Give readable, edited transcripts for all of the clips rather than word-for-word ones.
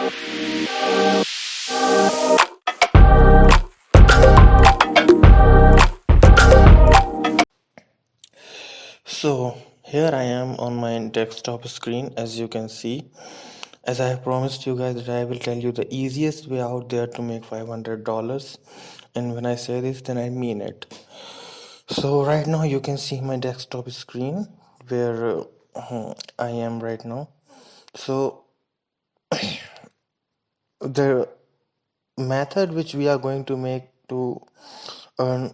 So here I am on my desktop screen, as you can see. As I have promised you guys that I will tell you the easiest way out there to make $500. And when I say this, then I mean it. So right now you can see my desktop screen where I am right now. So the method which we are going to make to earn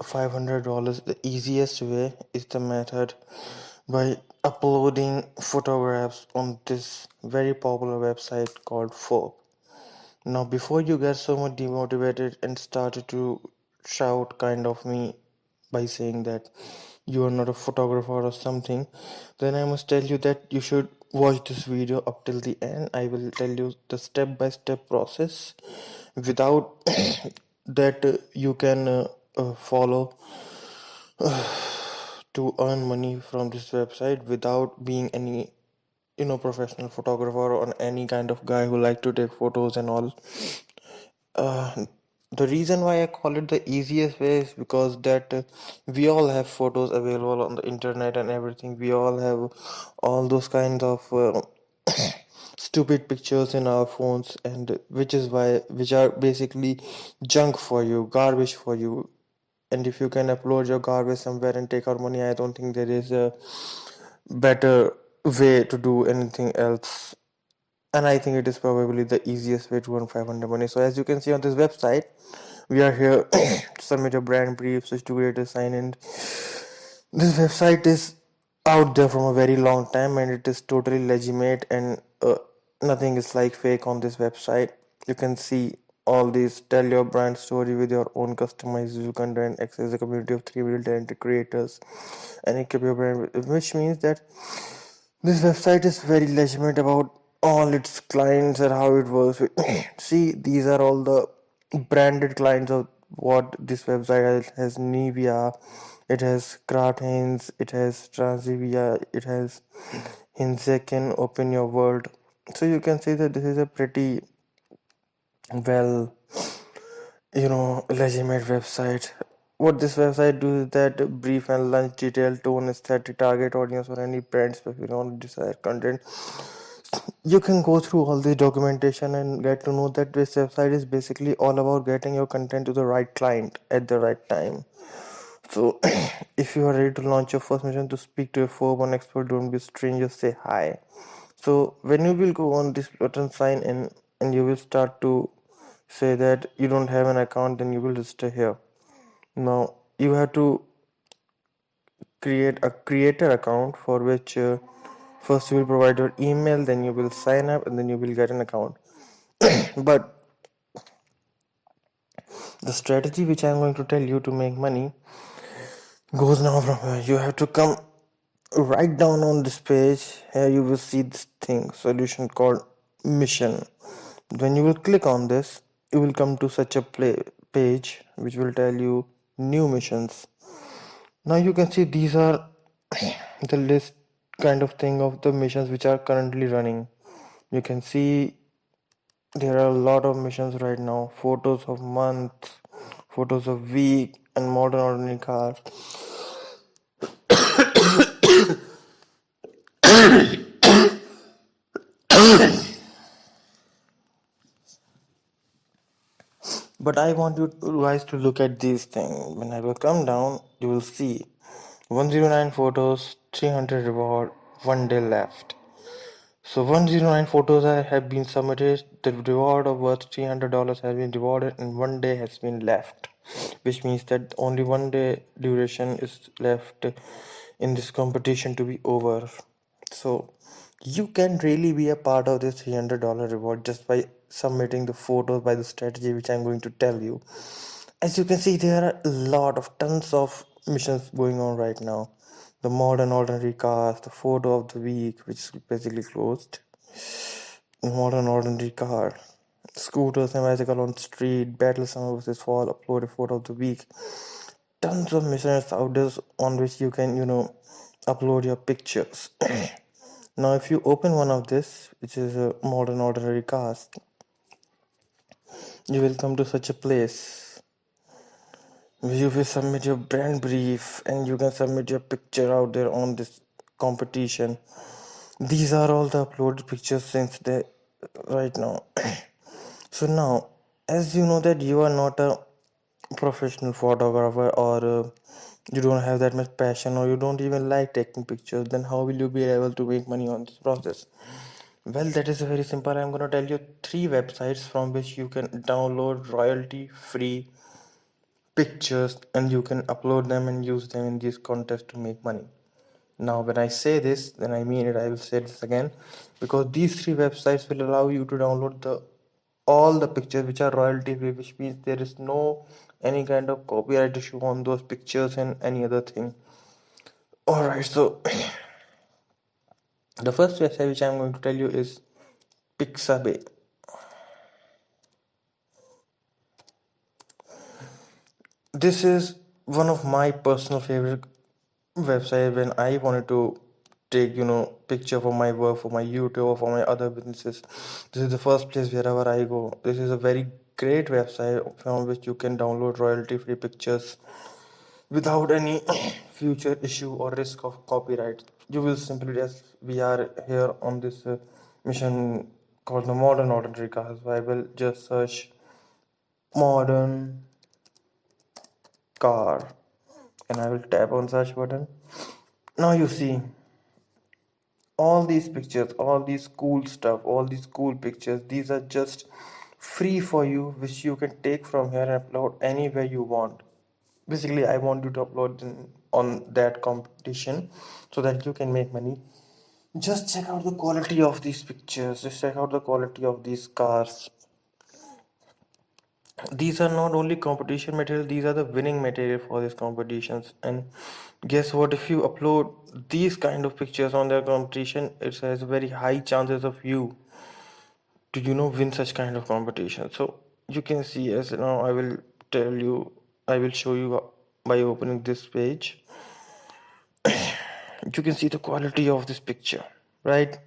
$500, the easiest way is the method by uploading photographs on this very popular website called Forbes. Now, before you get so much demotivated and started to shout kind of me by saying that you are not a photographer or something, then I must tell you that you should watch this video up till the end. I will tell you the step-by-step process without that you can follow to earn money from this website without being any professional photographer or any kind of guy who like to take photos and all. The reason why I call it the easiest way is because that we all have photos available on the internet and everything. We all have all those kinds of stupid pictures in our phones, and which are basically junk for you, garbage for you. And if you can upload your garbage somewhere and take out money, I don't think there is a better way to do anything else. And I think it is probably the easiest way to earn 500 money. So as you can see on this website, we are here to submit a brand brief, switch to creator, sign in. This website is out there from a very long time and it is totally legitimate, and nothing is like fake on this website. You can see all these: tell your brand story with your own customized visual content, access a community of 3 million talented creators, and equip your brand, which means that this website is very legitimate about all its clients and how it works. See, these are all the branded clients of what this website has. It has Nivea, it has Kraft Heinz, it has Transivia, it has Hinzeken, Open Your World. So you can see that this is a pretty well, legitimate website. What this website do is that brief and lunch detail, tone, aesthetic, target audience, or any brand specific on desired content. You can go through all this documentation and get to know that this website is basically all about getting your content to the right client at the right time. So if you are ready to launch your first mission to speak to a firm expert, don't be a stranger, say hi. So when you will go on this button, sign in, and you will start to say that you don't have an account, then you will register here. Now you have to create a creator account, for which first you will provide your email, then you will sign up, and then you will get an account. But the strategy which I'm going to tell you to make money goes now from here. You have to come right down on this page. Here you will see this thing, solution called mission. When you will click on this, you will come to such a page which will tell you new missions. Now you can see these are the list kind of thing of the missions which are currently running. You can see there are a lot of missions right now: photos of month, photos of week, and modern ordinary cars. But I want you guys to look at these things. When I will come down, you will see 109 photos, 300 reward, 1 day left. So 109 photos have been submitted. The reward of worth $300 has been rewarded, and 1 day has been left, which means that only 1 day duration is left in this competition to be over. So you can really be a part of this $300 reward just by submitting the photos by the strategy which I'm going to tell you. As you can see, there are a lot of tons of missions going on right now. The modern ordinary cars, the photo of the week, which is basically closed. Modern ordinary car, scooters and bicycle on street, battle summer versus fall, upload a photo of the week. Tons of missions out there on which you can, upload your pictures. Now, if you open one of this, which is a modern ordinary cast, you will come to such a place where you will submit your brand brief and you can submit your picture out there on this competition. These are all the uploaded pictures since they right now. So now, as you know that you are not a professional photographer, or you don't have that much passion, or you don't even like taking pictures, then how will you be able to make money on this process? Well, that is very simple. I'm going to tell you three websites from which you can download royalty free pictures and you can upload them and use them in these contests to make money. Now, when I say this, then I mean it. I will say this again, because these three websites will allow you to download the all the pictures which are royalty free, which means there is no any kind of copyright issue on those pictures and any other thing. All right, so the first website which I'm going to tell you is Pixabay. This is one of my personal favorite website when I wanted to take picture for my work, for my YouTube, or for my other businesses. This is the first place wherever I go. This is a very great website from which you can download royalty free pictures without any future issue or risk of copyright. You will simply just we are here on this mission called the modern ordinary cars. So I will just search modern car and I will tap on search button. Now you see all these pictures, all these cool stuff, all these cool pictures, these are just free for you, which you can take from here and upload anywhere you want. Basically, I want you to upload on that competition so that you can make money. Just check out the quality of these pictures, just check out the quality of these cars. These are not only competition material, these are the winning material for these competitions. And guess what, if you upload these kind of pictures on their competition, it has very high chances of you to win such kind of competition. So you can see, as now I will tell you, I will show you by opening this page. You can see the quality of this picture, right?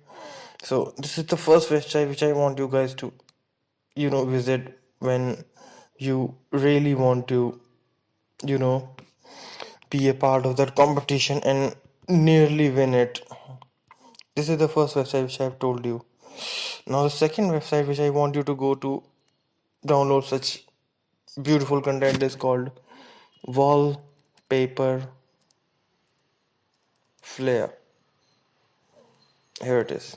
So this is the first website which I want you guys to visit when you really want to you know be a part of that competition and nearly win it. This is the first website which I've told you. Now the second website which I want you to go to download such beautiful content is called Wallpaper Flare. Here it is.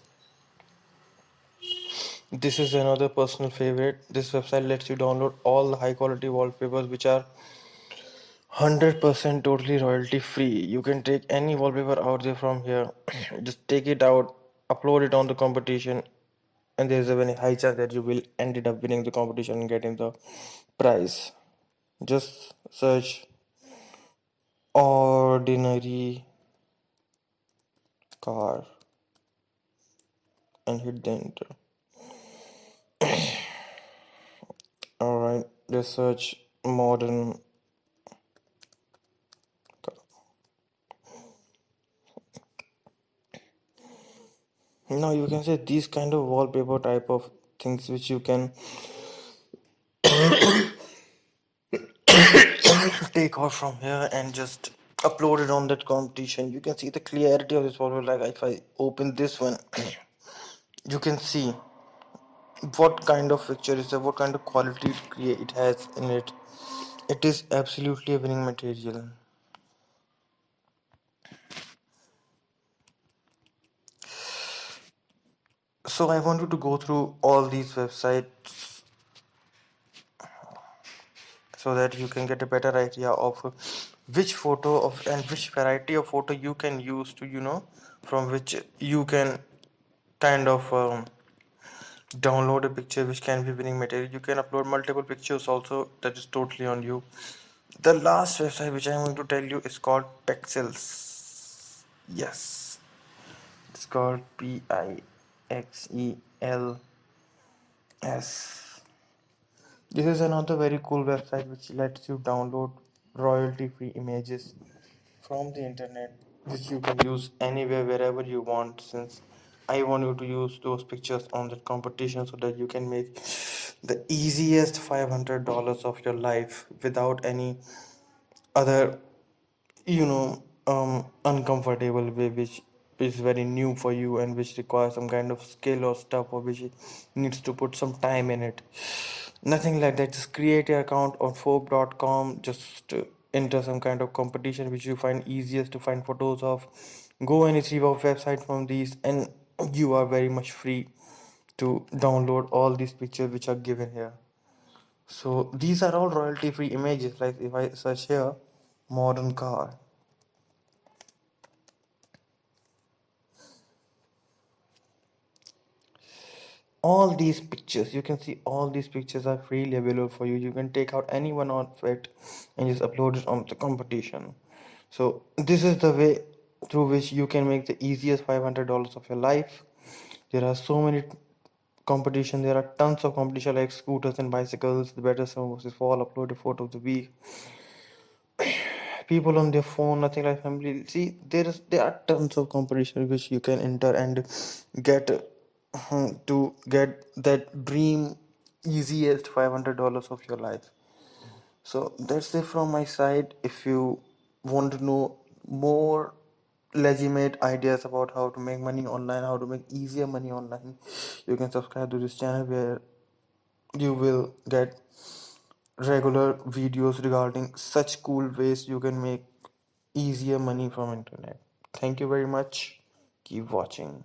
This is another personal favorite. This website lets you download all the high quality wallpapers which are 100% totally royalty free. You can take any wallpaper out there from here, just take it out, upload it on the competition, and there's a very high chance that you will ended up winning the competition and getting the prize. Just search ordinary car and hit the enter. Alright, just search modern car. Now you can say these kind of wallpaper type of things which you can take off from here and just upload it on that competition. You can see the clarity of this wallpaper. Like if I open this one, you can see what kind of picture is there, what kind of quality it has in it. It is absolutely a winning material. So I want you to go through all these websites so that you can get a better idea of which photo of and which variety of photo you can use to from which you can kind of download a picture which can be winning material. You can upload multiple pictures also, that is totally on you. The last website which I'm going to tell you is called Pexels. Yes, it's called Pixels. This is another very cool website which lets you download royalty free images from the internet which you can use anywhere wherever you want, since I want you to use those pictures on that competition so that you can make the easiest $500 of your life without any other, uncomfortable way, which is very new for you and which requires some kind of skill or stuff, or which needs to put some time in it. Nothing like that. Just create your account on Forbes.com. Just enter some kind of competition which you find easiest to find photos of. Go and retrieve our website from these, and you are very much free to download all these pictures which are given here. So these are all royalty free images. Like if I search here, modern car, all these pictures, you can see all these pictures are freely available for you. You can take out any one of it and just upload it on the competition. So this is the way through which you can make the easiest $500 of your life. There are so many competition. There are tons of competition like scooters and bicycles, the better song versus fall, upload a photo of the week, people on their phone, nothing like family. See, there are tons of competition which you can enter and get to get that dream easiest $500 of your life. So that's it from my side. If you want to know more legitimate ideas about how to make money online, how to make easier money online, you can subscribe to this channel where you will get regular videos regarding such cool ways you can make easier money from internet. Thank you very much. Keep watching.